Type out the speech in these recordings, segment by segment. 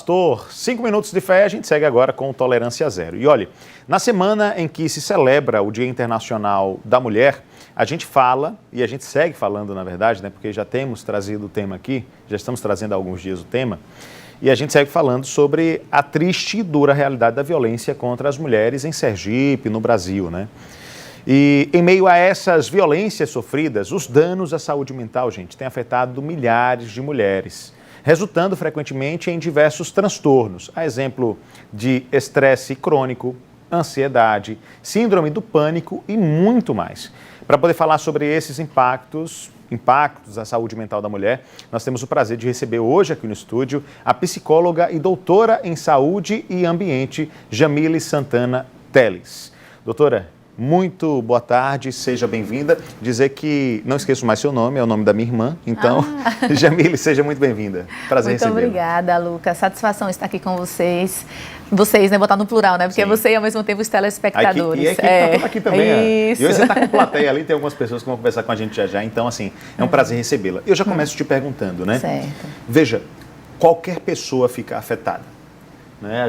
pastor. 5 minutos de fé, a gente segue agora com o Tolerância Zero. E olha, na semana em que se celebra o Dia Internacional da Mulher, a gente fala, e a gente segue falando, na verdade, né, porque já temos trazido o tema aqui, já estamos trazendo há alguns dias o tema, e a gente segue falando sobre a triste e dura realidade da violência contra as mulheres em Sergipe, no Brasil, né? E em meio a essas violências sofridas, os danos à saúde mental, gente, têm afetado milhares de mulheres, resultando frequentemente em diversos transtornos, a exemplo de estresse crônico, ansiedade, síndrome do pânico e muito mais. Para poder falar sobre esses impactos à saúde mental da mulher, nós temos o prazer de receber hoje aqui no estúdio a psicóloga e doutora em saúde e ambiente, Jamile Santana Teles. Doutora, muito boa tarde, seja bem-vinda. Dizer que não esqueço mais seu nome, é o nome da minha irmã, então, Jamile, seja muito bem-vinda. Prazer recebê-la. Muito obrigada, Lucas. Satisfação estar aqui com vocês. Vocês, né? Botar no plural, né? Porque você e ao mesmo tempo os telespectadores. E a equipe tá toda aqui também. Isso. E hoje você está com plateia ali, tem algumas pessoas que vão conversar com a gente já. Então, assim, é um prazer recebê-la. Eu já começo te perguntando, né? Certo. Veja, qualquer pessoa fica afetada, né?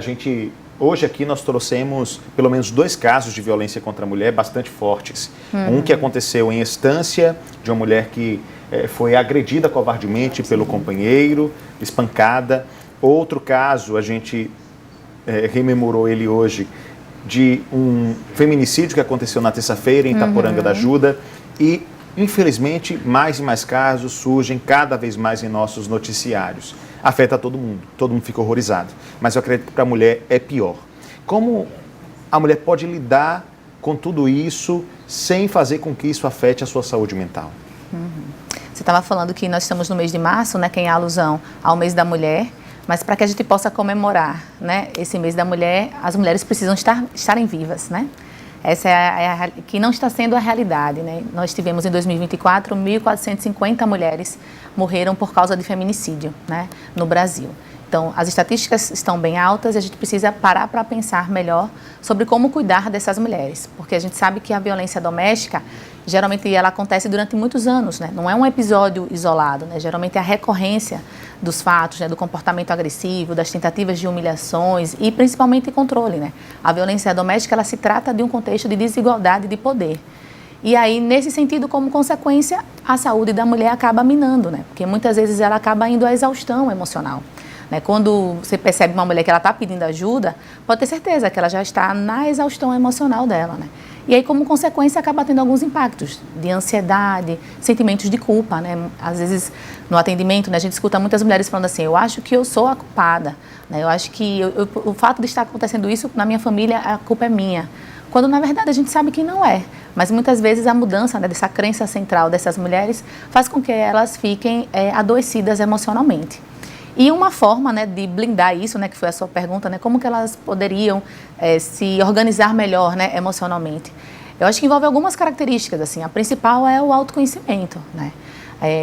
Hoje aqui nós trouxemos pelo menos 2 casos de violência contra a mulher bastante fortes. Um que aconteceu em Estância, de uma mulher que foi agredida covardemente pelo companheiro, espancada. Outro caso, a gente rememorou ele hoje, de um feminicídio que aconteceu na terça-feira em Itaporanga da Ajuda. E, infelizmente, mais e mais casos surgem cada vez mais em nossos noticiários. Afeta todo mundo fica horrorizado. Mas eu acredito que para a mulher é pior. Como a mulher pode lidar com tudo isso sem fazer com que isso afete a sua saúde mental? Você estava falando que nós estamos no mês de março, né, que é em alusão ao mês da mulher, mas para que a gente possa comemorar, né, esse mês da mulher, as mulheres precisam estarem vivas, né? Essa é que não está sendo a realidade, né? Nós tivemos em 2024 1.450 mulheres morreram por causa de feminicídio, né, no Brasil. Então, as estatísticas estão bem altas e a gente precisa parar para pensar melhor sobre como cuidar dessas mulheres, porque a gente sabe que a violência doméstica, geralmente ela acontece durante muitos anos, né? Não é um episódio isolado, né? Geralmente é a recorrência dos fatos, né? Do comportamento agressivo, das tentativas de humilhações e principalmente controle, né? A violência doméstica, ela se trata de um contexto de desigualdade de poder. E aí, nesse sentido, como consequência, a saúde da mulher acaba minando, né? Porque muitas vezes ela acaba indo à exaustão emocional. Quando você percebe uma mulher que ela está pedindo ajuda, pode ter certeza que ela já está na exaustão emocional dela, né? E aí, como consequência, acaba tendo alguns impactos de ansiedade, sentimentos de culpa, né? Às vezes, no atendimento, né, a gente escuta muitas mulheres falando assim, eu acho que eu sou a culpada, né? Eu acho que o fato de estar acontecendo isso na minha família, a culpa é minha. Quando, na verdade, a gente sabe que não é. Mas, muitas vezes, a mudança, né, dessa crença central dessas mulheres faz com que elas fiquem adoecidas emocionalmente. E uma forma, né, de blindar isso, né, que foi a sua pergunta, né, como que elas poderiam se organizar melhor, né, emocionalmente. Eu acho que envolve algumas características, assim. A principal é o autoconhecimento, né?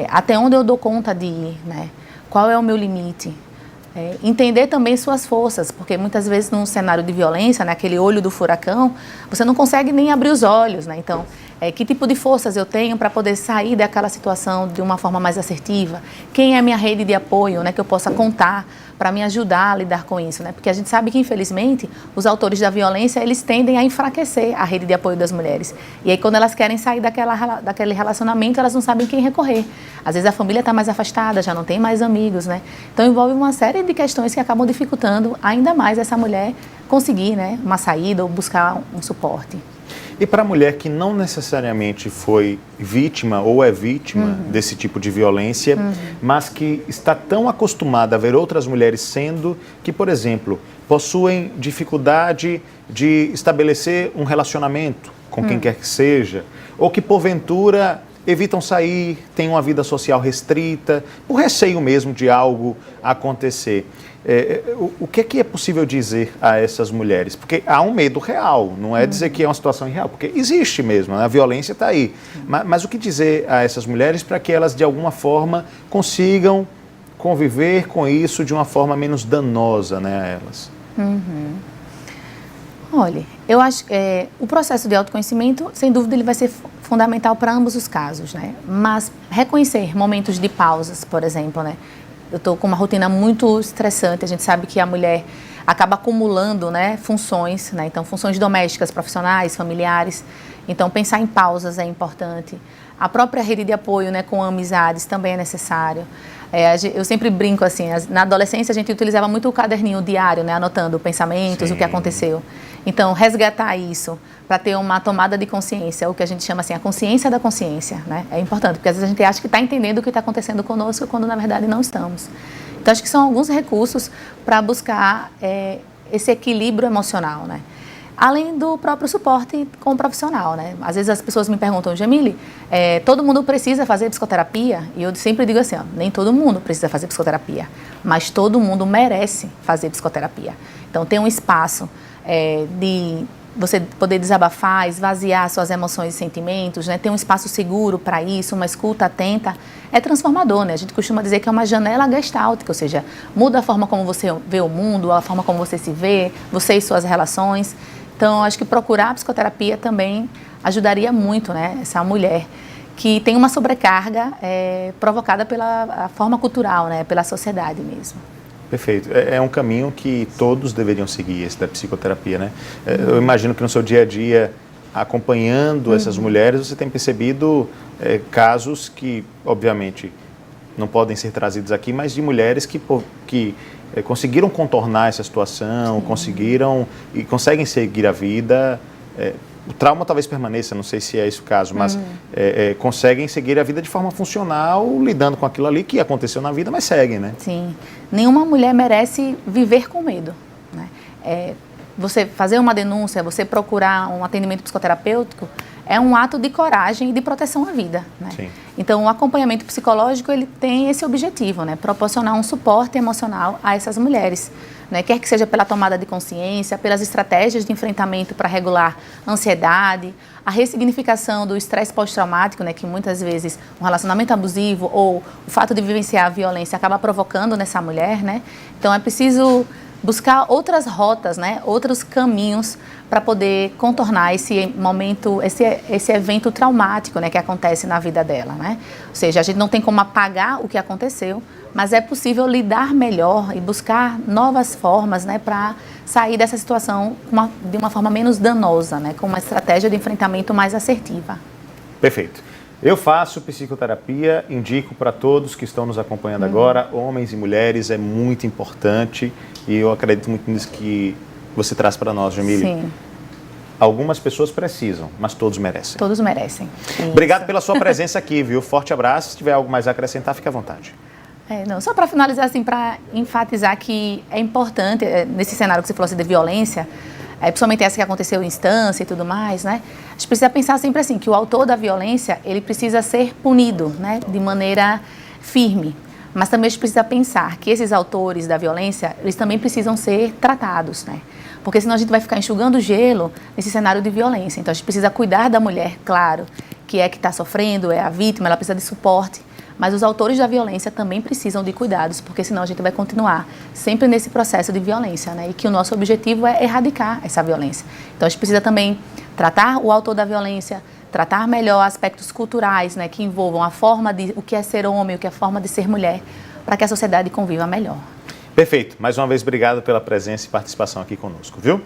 Até onde eu dou conta de ir, né? Qual é o meu limite? Entender também suas forças, porque muitas vezes num cenário de violência, naquele olho do furacão, você não consegue nem abrir os olhos, né? Então, que tipo de forças eu tenho para poder sair daquela situação de uma forma mais assertiva? Quem é a minha rede de apoio, né, que eu possa contar para me ajudar a lidar com isso, né? Porque a gente sabe que, infelizmente, os autores da violência, eles tendem a enfraquecer a rede de apoio das mulheres. E aí, quando elas querem sair daquele relacionamento, elas não sabem quem recorrer. Às vezes, a família está mais afastada, já não tem mais amigos, né? Então, envolve uma série de questões que acabam dificultando ainda mais essa mulher conseguir, né, uma saída ou buscar um suporte. E para a mulher que não necessariamente foi vítima ou é vítima desse tipo de violência, mas que está tão acostumada a ver outras mulheres sendo que, por exemplo, possuem dificuldade de estabelecer um relacionamento com quem quer que seja, ou que porventura evitam sair, têm uma vida social restrita, por receio mesmo de algo acontecer. O que é possível dizer a essas mulheres? Porque há um medo real, não é dizer que é uma situação irreal, porque existe mesmo, né? A violência está aí. Mas o que dizer a essas mulheres para que elas, de alguma forma, consigam conviver com isso de uma forma menos danosa, né, a elas? Olha, eu acho que o processo de autoconhecimento, sem dúvida, ele vai ser fundamental para ambos os casos, né? Mas reconhecer momentos de pausas, por exemplo, né? eu estou com uma rotina muito estressante, a gente sabe que a mulher acaba acumulando, né, funções, né, então funções domésticas, profissionais, familiares, então pensar em pausas é importante. A própria rede de apoio, né, com amizades também é necessário. Eu sempre brinco assim, na adolescência a gente utilizava muito o caderninho diário, né, anotando pensamentos, o que aconteceu. Então, resgatar isso para ter uma tomada de consciência, o que a gente chama assim, a consciência da consciência, né, é importante, porque às vezes a gente acha que está entendendo o que está acontecendo conosco, quando na verdade não estamos. Então, acho que são alguns recursos para buscar esse equilíbrio emocional, né. Além do próprio suporte com o profissional, né? Às vezes as pessoas me perguntam, Jamile, todo mundo precisa fazer psicoterapia? E eu sempre digo assim, ó, nem todo mundo precisa fazer psicoterapia, mas todo mundo merece fazer psicoterapia. Então, tem um espaço de você poder desabafar, esvaziar suas emoções e sentimentos, né? Ter um espaço seguro para isso, uma escuta atenta, é transformador, né? A gente costuma dizer que é uma janela gestáltica, ou seja, muda a forma como você vê o mundo, a forma como você se vê, você e suas relações. Então, acho que procurar a psicoterapia também ajudaria muito, né, essa mulher que tem uma sobrecarga provocada pela forma cultural, né, pela sociedade mesmo. Perfeito. É um caminho que todos deveriam seguir, esse da psicoterapia, né? Eu imagino que no seu dia a dia, acompanhando essas mulheres, você tem percebido casos que, obviamente, não podem ser trazidos aqui, mas de mulheres que conseguiram contornar essa situação, conseguem seguir a vida. O trauma talvez permaneça, não sei se é esse o caso, mas conseguem seguir a vida de forma funcional, lidando com aquilo ali que aconteceu na vida, mas seguem, né? Sim. Nenhuma mulher merece viver com medo, né? Você fazer uma denúncia, você procurar um atendimento psicoterapêutico, é um ato de coragem e de proteção à vida, né? Sim. Então, o acompanhamento psicológico, ele tem esse objetivo, né? Proporcionar um suporte emocional a essas mulheres, né? Quer que seja pela tomada de consciência, pelas estratégias de enfrentamento para regular a ansiedade, a ressignificação do estresse pós-traumático, né? Que muitas vezes um relacionamento abusivo ou o fato de vivenciar a violência acaba provocando nessa mulher, né? Então, é preciso buscar outras rotas, né, outros caminhos para poder contornar esse momento, esse evento traumático, né, que acontece na vida dela, né? Ou seja, a gente não tem como apagar o que aconteceu, mas é possível lidar melhor e buscar novas formas, né, para sair dessa situação de uma forma menos danosa, né, com uma estratégia de enfrentamento mais assertiva. Perfeito. Eu faço psicoterapia, indico para todos que estão nos acompanhando agora, homens e mulheres, é muito importante e eu acredito muito nisso que você traz para nós, Jamile. Sim. Algumas pessoas precisam, mas todos merecem. Todos merecem. Isso. Obrigado pela sua presença aqui, viu? Forte abraço. Se tiver algo mais a acrescentar, fique à vontade. Só para finalizar, assim, para enfatizar que é importante, nesse cenário que você falou assim, de violência, principalmente essa que aconteceu em instância e tudo mais, né? A gente precisa pensar sempre assim, que o autor da violência, ele precisa ser punido, né, de maneira firme. Mas também a gente precisa pensar que esses autores da violência, eles também precisam ser tratados, né? Porque senão a gente vai ficar enxugando gelo nesse cenário de violência. Então a gente precisa cuidar da mulher, claro, que está sofrendo, é a vítima, ela precisa de suporte. Mas os autores da violência também precisam de cuidados, porque senão a gente vai continuar sempre nesse processo de violência, né? E que o nosso objetivo é erradicar essa violência. Então a gente precisa também tratar o autor da violência, tratar melhor aspectos culturais, né? Que envolvam a forma de o que é ser homem, o que é a forma de ser mulher, para que a sociedade conviva melhor. Perfeito. Mais uma vez, obrigado pela presença e participação aqui conosco, viu?